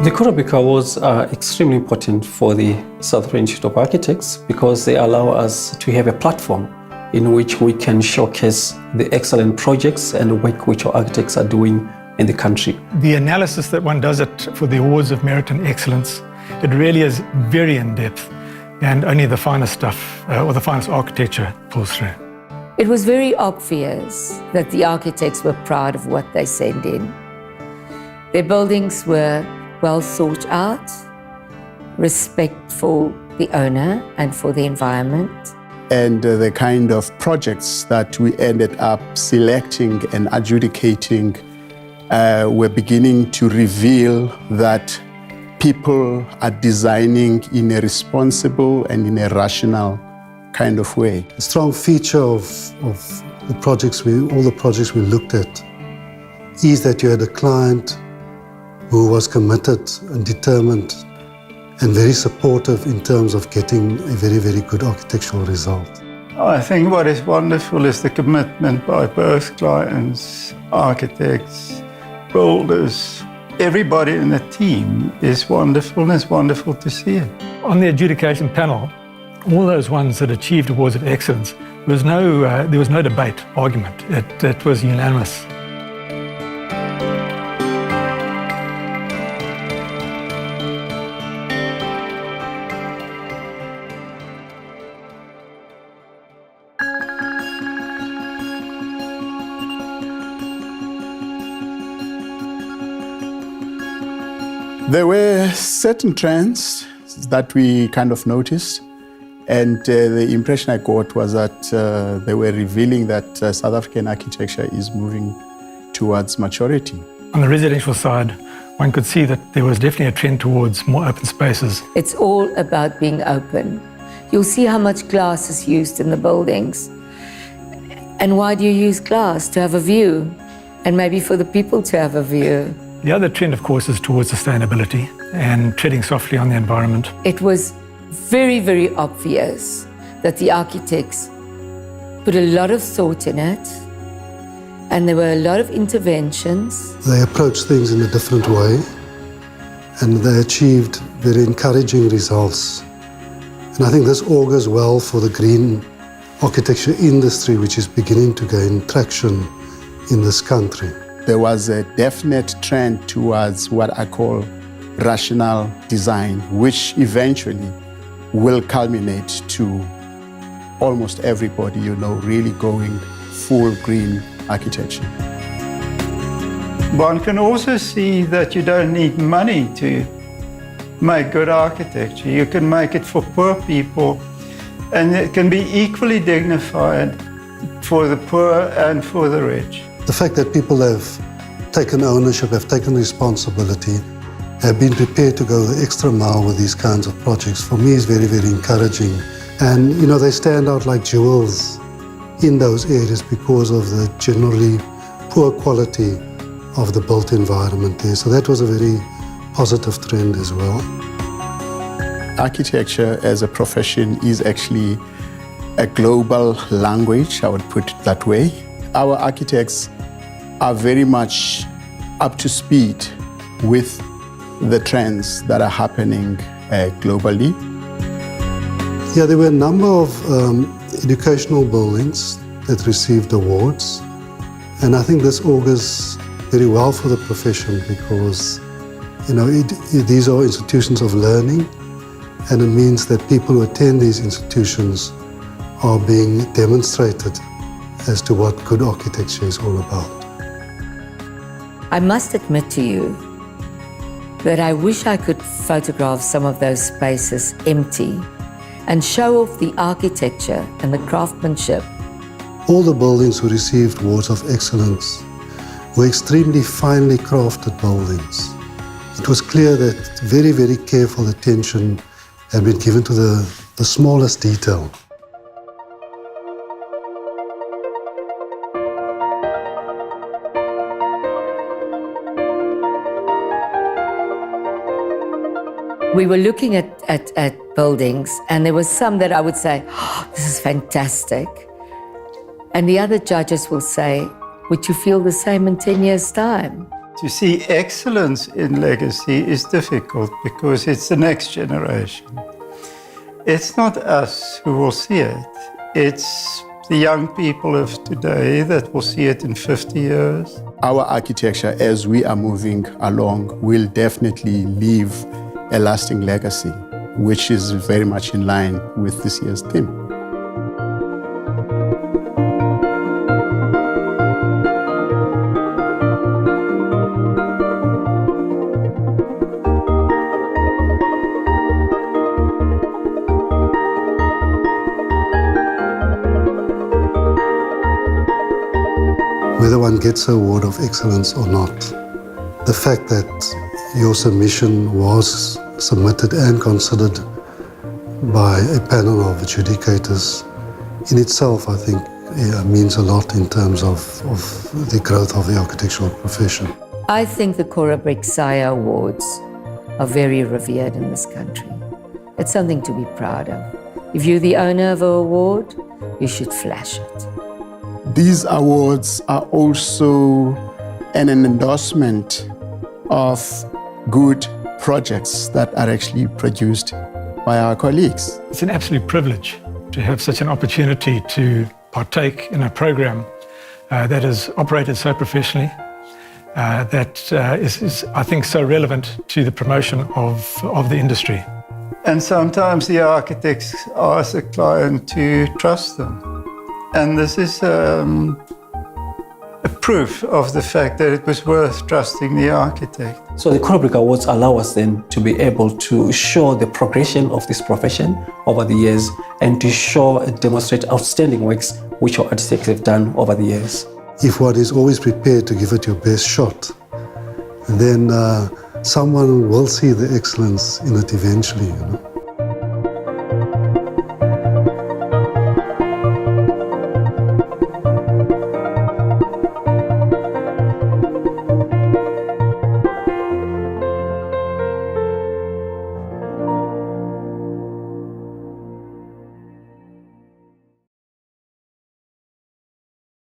The Kurabika Awards are extremely important for the South African Institute of Architects because they allow us to have a platform in which we can showcase the excellent projects and work which our architects are doing in the country. The analysis that one does it for the Awards of Merit and Excellence, it really is very in-depth, and only the finest stuff or the finest architecture pulls through. It was very obvious that the architects were proud of what they sent in. Their buildings were well thought out, respect for the owner and for the environment. And the kind of projects that we ended up selecting and adjudicating were beginning to reveal that people are designing in a responsible and in a rational kind of way. A strong feature of the projects, all the projects we looked at, is that you had a client who was committed and determined and very supportive in terms of getting a very, very good architectural result. I think what is wonderful is the commitment by both clients, architects, builders. Everybody in the team is wonderful, and it's wonderful to see it. On the adjudication panel, all those ones that achieved awards of excellence, there was no debate, argument. It was unanimous. There were certain trends that we kind of noticed, and the impression I got was that they were revealing that South African architecture is moving towards maturity. On the residential side, one could see that there was definitely a trend towards more open spaces. It's all about being open. You'll see how much glass is used in the buildings. And why do you use glass? To have a view, and maybe for the people to have a view. The other trend, of course, is towards sustainability and treading softly on the environment. It was very, very obvious that the architects put a lot of thought in it, and there were a lot of interventions. They approached things in a different way, and they achieved very encouraging results. And I think this augurs well for the green architecture industry, which is beginning to gain traction in this country. There was a definite trend towards what I call rational design, which eventually will culminate to almost everybody, really going full green architecture. One can also see that you don't need money to make good architecture. You can make it for poor people, and it can be equally dignified for the poor and for the rich. The fact that people have taken ownership, have taken responsibility, have been prepared to go the extra mile with these kinds of projects, for me is very, very encouraging. And they stand out like jewels in those areas because of the generally poor quality of the built environment there. So that was a very positive trend as well. Architecture as a profession is actually a global language, I would put it that way. Our architects are very much up to speed with the trends that are happening globally. Yeah, there were a number of educational buildings that received awards, and I think this augurs very well for the profession because these are institutions of learning, and it means that people who attend these institutions are being demonstrated as to what good architecture is all about. I must admit to you that I wish I could photograph some of those spaces empty and show off the architecture and the craftsmanship. All the buildings who received awards of excellence were extremely finely crafted buildings. It was clear that very, very careful attention had been given to the smallest detail. We were looking at buildings, and there were some that I would say, oh, this is fantastic. And the other judges will say, would you feel the same in 10 years' time? to see excellence in legacy is difficult because it's the next generation. It's not us who will see it. It's the young people of today that will see it in 50 years. Our architecture, as we are moving along, will definitely leave a lasting legacy, which is very much in line with this year's theme. Whether one gets an award of excellence or not, the fact that your submission was submitted and considered by a panel of adjudicators in itself, I think, means a lot in terms of the growth of the architectural profession. I think the FINAL SAIA Awards are very revered in this country. It's something to be proud of. If you're the owner of an award, you should flash it. These awards are also an endorsement of good projects that are actually produced by our colleagues. It's an absolute privilege to have such an opportunity to partake in a program that is operated so professionally, that is, I think, so relevant to the promotion of the industry. And sometimes the architects ask the client to trust them. And this is a proof of the fact that it was worth trusting the architect. So the FINAL Awards allow us then to be able to show the progression of this profession over the years and to show and demonstrate outstanding works which our architects have done over the years. If one is always prepared to give it your best shot, then someone will see the excellence in it eventually.